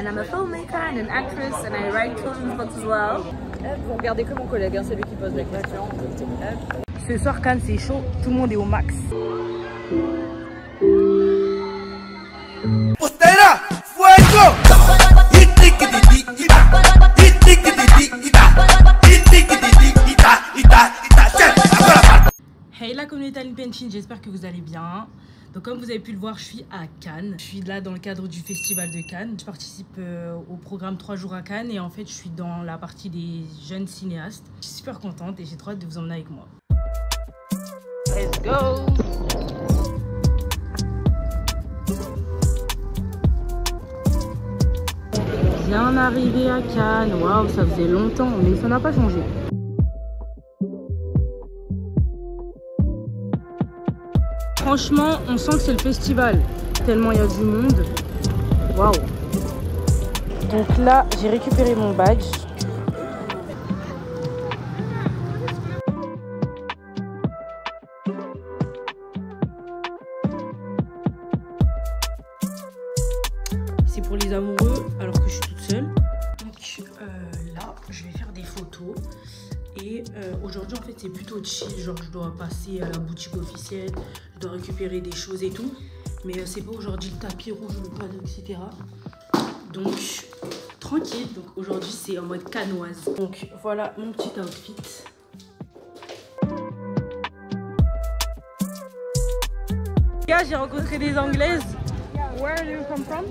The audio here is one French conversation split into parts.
and I'm a filmmaker and an actress and I write children's books as well. Vous regardez que mon collègue, hein, c'est lui qui pose la question. Ce soir, Cannes, c'est chaud, tout le monde est au max. Hey la communauté Aline-Penchin, j'espère que vous allez bien. Donc comme vous avez pu le voir, je suis à Cannes. Je suis là dans le cadre du festival de Cannes. Je participe au programme 3 jours à Cannes et en fait je suis dans la partie des jeunes cinéastes. Je suis super contente et j'ai trop hâte de vous emmener avec moi. Let's go! Bien arrivé à Cannes, waouh, ça faisait longtemps mais ça n'a pas changé. Franchement, on sent que c'est le festival, tellement il y a du monde. Waouh! Donc là, j'ai récupéré mon badge. C'est pour les amoureux, alors que je suis toute seule. Donc là, je vais faire des photos. Et aujourd'hui, en fait, c'est plutôt chill. Genre, je dois passer à la boutique officielle, je dois récupérer des choses et tout. Mais c'est pas aujourd'hui le tapis rouge, le panneau, etc. Donc, tranquille. Donc, aujourd'hui, c'est en mode cannoise. Donc, voilà mon petit outfit. Les gars, j'ai rencontré des Anglaises. Where do you come from?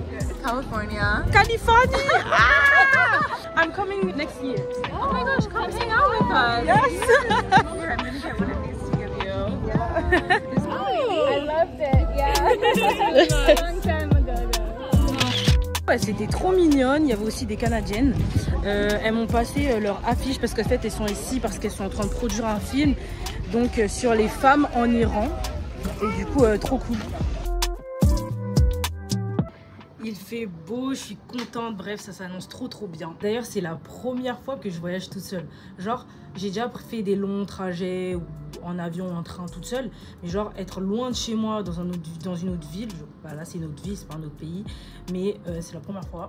California. Californie! Ah! I'm coming next year. Oh my gosh, come hang out with us. Yes! I'm gonna get one of these to give you. Yeah. I loved it, yeah. Long time ago. Ouais, c'était trop mignonne. Il y avait aussi des Canadiennes. Elles m'ont passé leur affiche parce qu'en fait elles sont ici parce qu'elles sont en train de produire un film donc sur les femmes en Iran. Et du coup, trop cool. Il fait beau, je suis contente, bref, ça s'annonce trop bien. D'ailleurs, c'est la première fois que je voyage toute seule. Genre, j'ai déjà fait des longs trajets ou en avion, en train, toute seule. Mais genre, être loin de chez moi, dans une autre ville, bah là, c'est une autre ville, c'est pas un autre pays. Mais c'est la première fois.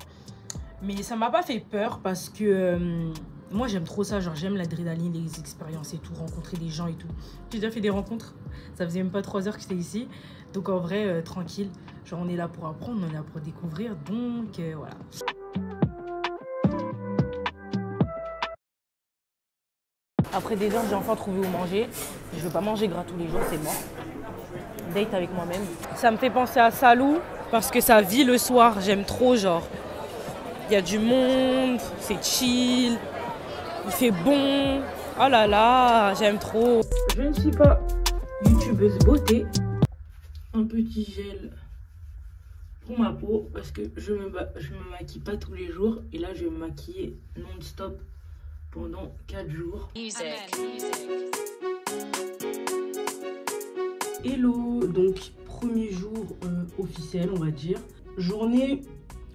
Mais ça m'a pas fait peur parce que moi, j'aime trop ça. Genre, j'aime l'adrénaline, les expériences et tout, rencontrer des gens et tout. J'ai déjà fait des rencontres. Ça faisait même pas 3 heures que j'étais ici. Donc, en vrai, tranquille. Genre, on est là pour apprendre, on est là pour découvrir. Donc, voilà. Après des heures, j'ai enfin trouvé où manger. Je veux pas manger gras tous les jours, c'est mort. Date avec moi-même. Ça me fait penser à Salou parce que ça vit le soir. J'aime trop, genre. Il y a du monde, c'est chill, il fait bon. Oh là là, j'aime trop. Je ne suis pas youtubeuse beauté. Un petit gel pour ma peau parce que je me maquille pas tous les jours. Et là, je vais me maquiller non-stop pendant 4 jours. Hello, donc premier jour officiel, on va dire. Journée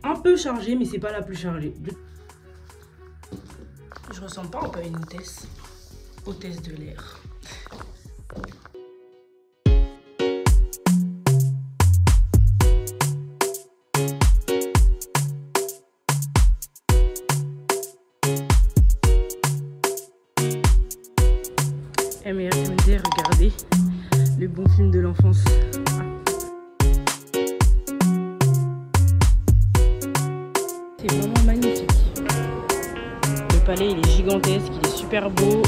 un peu chargée, mais c'est pas la plus chargée. Je ressemble pas un peu à une hôtesse de l'air. MD, regardez le bon film de l'enfance. C'est vraiment magnifique. Le palais, il est gigantesque, il est super beau.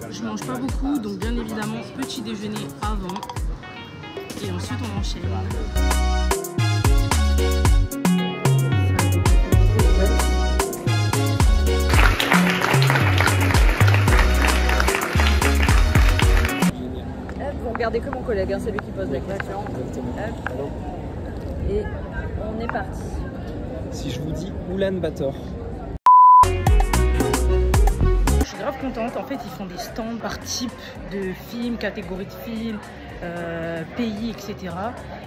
Je mange pas beaucoup, donc bien évidemment, petit déjeuner avant. Et ensuite, on enchaîne. Vous regardez que mon collègue, hein, c'est lui qui pose la question. Et on est parti. Si je vous dis Oulan-Bator. Je suis grave contente. En fait, ils font des stands par type de film, catégorie de film, pays, etc.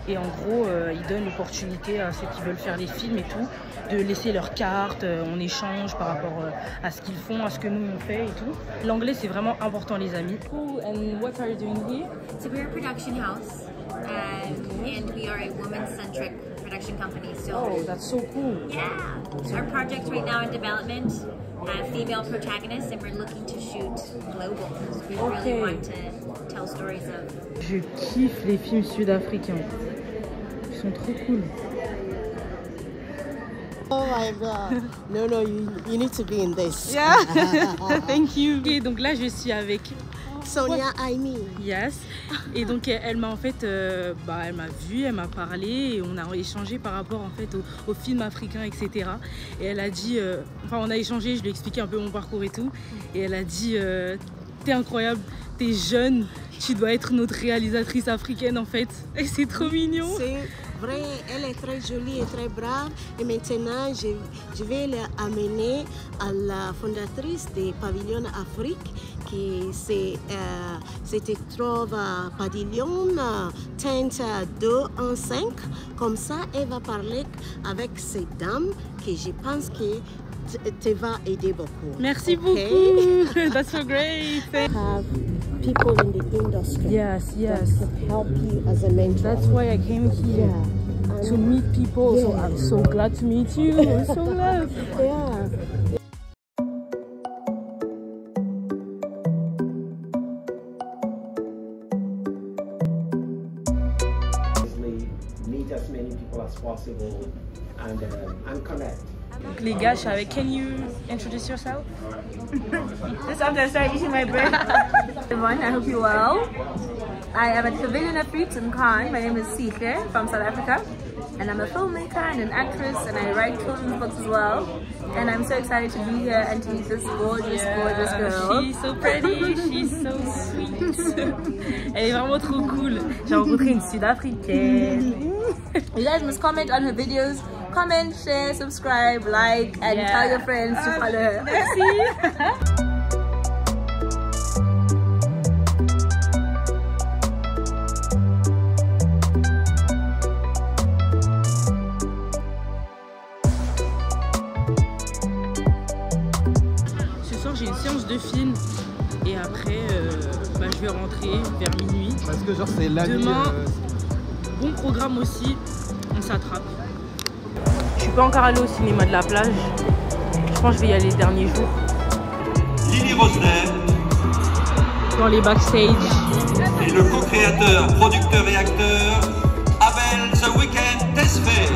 Et en gros, ils donnent l'opportunité à ceux qui veulent faire des films et tout, de laisser leur carte en échange par rapport à ce qu'ils font, à ce que nous on fait et tout. L'anglais, c'est vraiment important, les amis. And what are you doing here? So we're a production house, and we are a woman-centric production production company. So, Oh, that's so cool. yeah, our project's right now in development. Have female protagonists, and we're looking to shoot global. We really want to tell stories of. Je kiffe les films sud-africains. Ils sont trop cool. Oh my god. No, you need to be in this. Yeah. Thank you. Et donc là, je suis avec Sonia Aimi. Yes. Et donc elle m'a en fait, elle m'a vue, elle m'a parlé et on a échangé par rapport en fait aux films africains, etc. Et elle a dit, on a échangé, je lui ai expliqué un peu mon parcours et tout. Et elle a dit, t'es incroyable, t'es jeune, tu dois être notre réalisatrice africaine en fait. Et c'est trop mignon. C'est vrai, elle est très jolie et très brave. Et maintenant, je vais l'amener à la fondatrice des Pavillons Afrique, qui se trouve à Pavillon Tente 215. Comme ça, elle va parler avec ces dames que je pense que te va aider beaucoup. Merci beaucoup. That's so great. Have people in the industry. Yes. That can help you as a mentor. That's why I came here. Yeah. To meet people. Yeah. So I'm so glad to meet you. I'm so glad. Yeah. Meet as many people as possible and connect. Les gars, je suis avec. Can you introduce yourself? Just after I start eating my bread. Everyone, I hope you're well. I am at Pavilion Afrique in Cannes. My name is Sihle from South Africa. And I'm a filmmaker and an actress, and I write children's books as well. And I'm so excited to be here and to meet this gorgeous girl. She's so pretty, she's so sweet. Elle est vraiment trop cool. J'ai rencontré une Sud-Africaine. You guys must comment on her videos. Comment, share, subscribe, like, and tell your friends to follow her. Merci. J'ai une séance de film et après je vais rentrer vers minuit. Parce que genre c'est la demain, bon programme aussi, on s'attrape. Je suis pas encore allée au cinéma de la plage. Je pense que je vais y aller les derniers jours. Lily Rosner dans les backstage. Et le co-créateur, producteur et acteur Abel The Weeknd Tesfaye.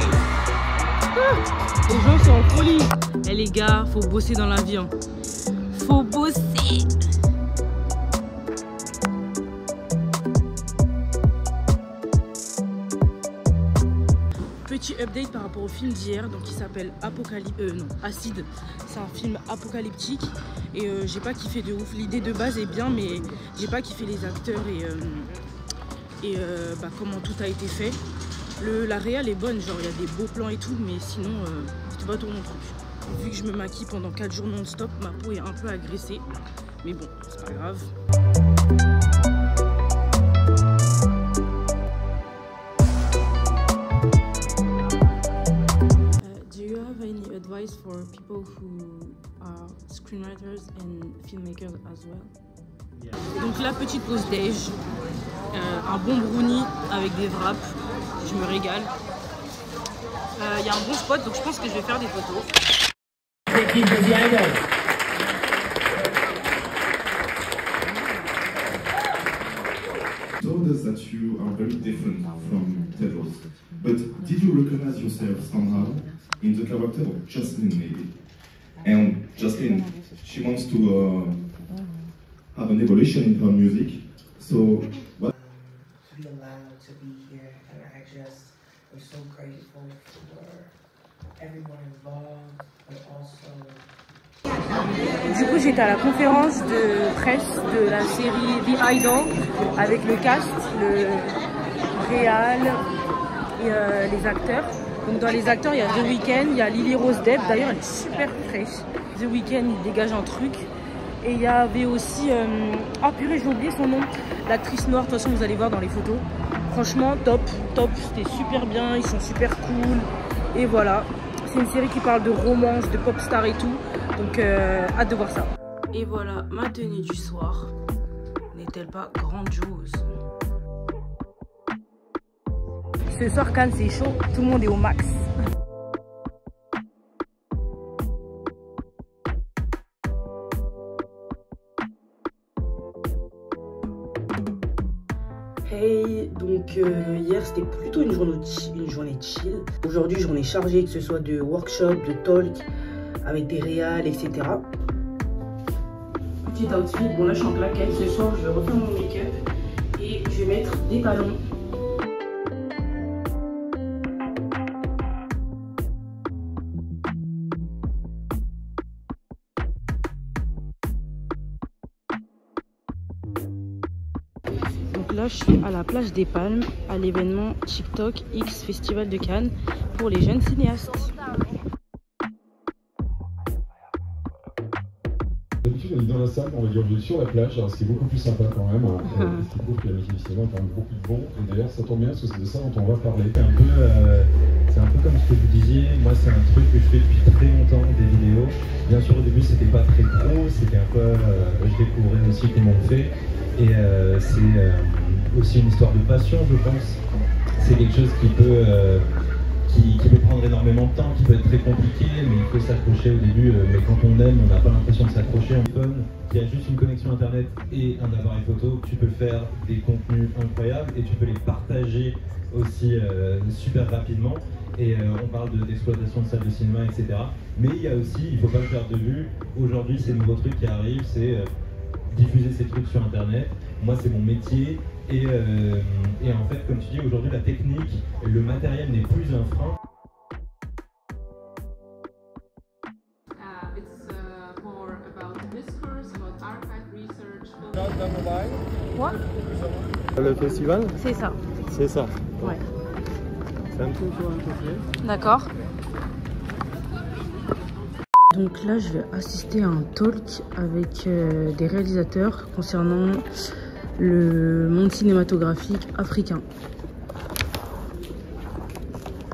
Les gens sont en folie. Eh les gars, faut bosser dans la vie. Hein. Faut bosser. Petit update par rapport au film d'hier, donc qui s'appelle Acide. C'est un film apocalyptique et j'ai pas kiffé de ouf. L'idée de base est bien, mais j'ai pas kiffé les acteurs et comment tout a été fait. La réal est bonne, genre il y a des beaux plans et tout, mais sinon c'était pas tout mon truc. Vu que je me maquille pendant 4 jours non-stop, ma peau est un peu agressée. Mais bon, c'est pas grave. Do you have any advice for people who are screenwriters and filmmakers as well? Yeah. Donc la petite pause déj, un bon brownie avec des wraps, je me régale. Il y a un bon spot, donc je pense que je vais faire des photos. Told us that you are very different from Tedros, but did you recognize yourself somehow in the character of Jocelyn maybe? And Jocelyn, she wants to have an evolution in her music, so what? To be allowed to be here, and I just am so grateful for everyone involved, but also. Du coup, j'étais à la conférence de presse de la série The Idol avec le cast, le réal et les acteurs. Donc dans les acteurs, il y a The Weeknd, il y a Lily Rose Depp. D'ailleurs, elle est super fraîche. The Weeknd, il dégage un truc. Et il y avait aussi... oh purée, j'ai oublié son nom. L'actrice noire, de toute façon, vous allez voir dans les photos. Franchement, top. C'était super bien, ils sont super cool. Et voilà. C'est une série qui parle de romance, de pop star et tout. Donc, hâte de voir ça. Et voilà, ma tenue du soir n'est-elle pas grandiose? Ce soir, Cannes, c'est chaud. Tout le monde est au max. Hey, donc hier c'était plutôt une journée chill. Aujourd'hui journée chargée, que ce soit de workshop, de talk, avec des réals, etc. Petit outfit, bon là je suis en claquette. Ce soir je vais refaire mon make-up et je vais mettre des talons. Là, je suis à la plage des Palmes, à l'événement TikTok X Festival de Cannes pour les jeunes cinéastes. D'habitude, on est dans la salle, on va dire sur la plage, alors c'est beaucoup plus sympa quand même. C'est cool que la musique du cinéma, on parle beaucoup de bon. Et d'ailleurs, ça tombe bien parce que c'est de ça dont on va parler. C'est un peu comme ce que vous disiez, moi c'est un truc que je fais depuis très longtemps, des vidéos. Bien sûr, au début, c'était pas très pro, c'était un peu. Je découvrais aussi comment on fait. Et c'est aussi une histoire de passion, je pense. C'est quelque chose qui peut prendre énormément de temps, qui peut être très compliqué, mais il faut s'accrocher au début. Mais quand on aime, on n'a pas l'impression de s'accrocher. Il y a juste une connexion internet et un appareil photo, tu peux faire des contenus incroyables et tu peux les partager aussi super rapidement. Et on parle d'exploitation de salles de cinéma, etc. Mais il y a aussi, il ne faut pas le perdre de vue, aujourd'hui ces nouveaux trucs qui arrivent, c'est diffuser ces trucs sur internet. Moi c'est mon métier et en fait comme tu dis aujourd'hui la technique, le matériel n'est plus un frein. Le festival? C'est ça. C'est ça. Ouais. C'est un peu sur un côté. D'accord. Donc là, je vais assister à un talk avec des réalisateurs concernant le monde cinématographique africain.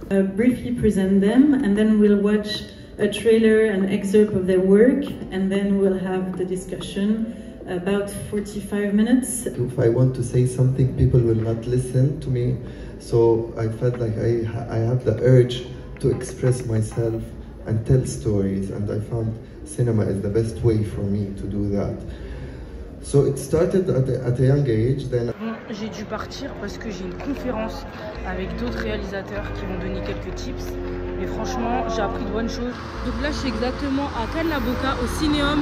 Briefly present them, and then we'll watch a trailer, an excerpt of their work, and then we'll have the discussion. About 45 minutes. If I want to say something, people will not listen to me, so I felt like I have the urge to express myself and tell stories, and I found cinema is the best way for me to do that. So it started at a young age. Then j'ai dû partir parce que j'ai une conférence avec d'autres réalisateurs qui vont donner quelques tips. Mais franchement, j'ai appris de bonnes choses. Donc là, je suis exactement à Cannes-la-Boca, au Cinéum.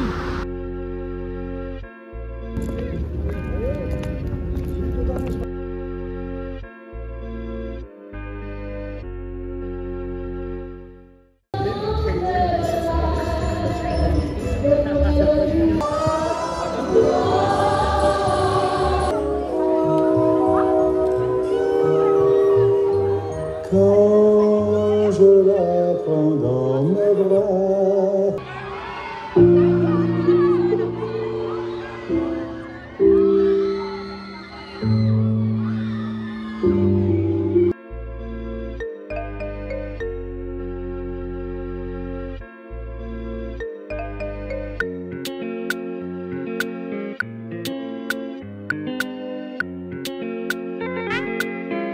Quand je la prends dans mes bras.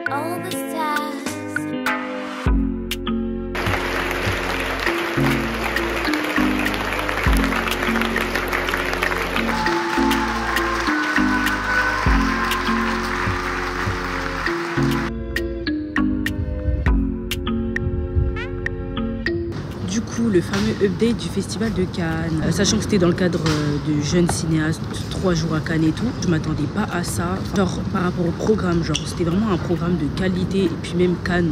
All the stars. Du coup, le fameux update du Festival de Cannes, sachant que c'était dans le cadre de jeunes cinéastes, 3 jours à Cannes et tout, je m'attendais pas à ça. Genre par rapport au programme, genre c'était vraiment un programme de qualité. Et puis même Cannes,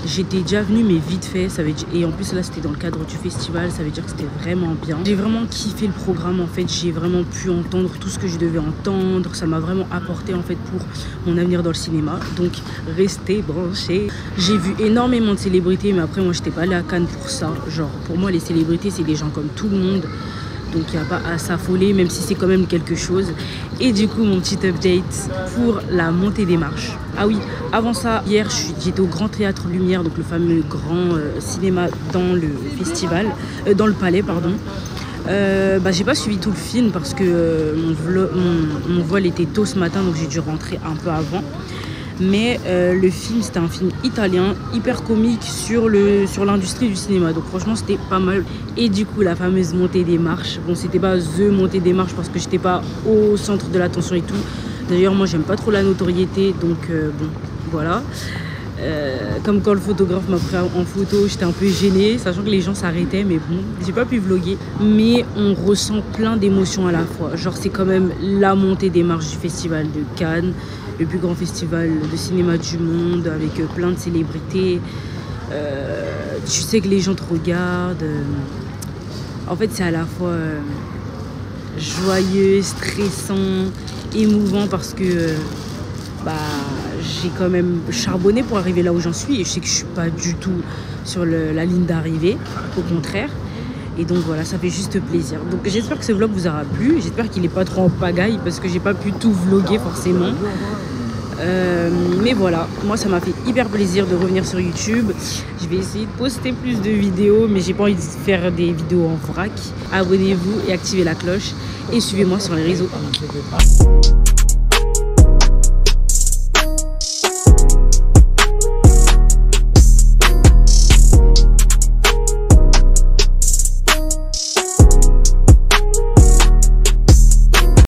j'étais déjà venue mais vite fait, ça veut dire, et en plus là c'était dans le cadre du festival, ça veut dire que c'était vraiment bien. J'ai vraiment kiffé le programme en fait, j'ai vraiment pu entendre tout ce que je devais entendre, ça m'a vraiment apporté en fait pour mon avenir dans le cinéma, donc restez branchés. J'ai vu énormément de célébrités, mais après moi j'étais pas allée à Cannes pour ça, genre pour moi les célébrités c'est des gens comme tout le monde. Donc il n'y a pas à s'affoler, même si c'est quand même quelque chose. Et du coup, mon petit update pour la montée des marches. Ah oui, avant ça, hier, j'étais au Grand Théâtre Lumière, donc le fameux grand cinéma dans le festival, dans le palais, pardon. J'ai pas suivi tout le film parce que mon vol était tôt ce matin, donc j'ai dû rentrer un peu avant. Mais le film, c'était un film italien, hyper comique sur l'industrie du cinéma. Donc franchement, c'était pas mal. Et du coup, la fameuse montée des marches. Bon, c'était pas the montée des marches parce que j'étais pas au centre de l'attention et tout. D'ailleurs, moi, j'aime pas trop la notoriété. Donc bon, voilà. Comme quand le photographe m'a pris en photo, j'étais un peu gênée, sachant que les gens s'arrêtaient, mais bon, j'ai pas pu vlogger. Mais on ressent plein d'émotions à la fois. Genre, c'est quand même la montée des marches du festival de Cannes, le plus grand festival de cinéma du monde, avec plein de célébrités. Tu sais que les gens te regardent. En fait, c'est à la fois joyeux, stressant, émouvant parce que j'ai quand même charbonné pour arriver là où j'en suis et je sais que je suis pas du tout sur la ligne d'arrivée, au contraire. Et donc voilà, ça fait juste plaisir. Donc j'espère que ce vlog vous aura plu, j'espère qu'il est pas trop en pagaille parce que j'ai pas pu tout vlogger forcément. Mais voilà, moi ça m'a fait hyper plaisir de revenir sur YouTube. Je vais essayer de poster plus de vidéos, mais j'ai pas envie de faire des vidéos en vrac. Abonnez-vous et activez la cloche et suivez-moi sur les réseaux.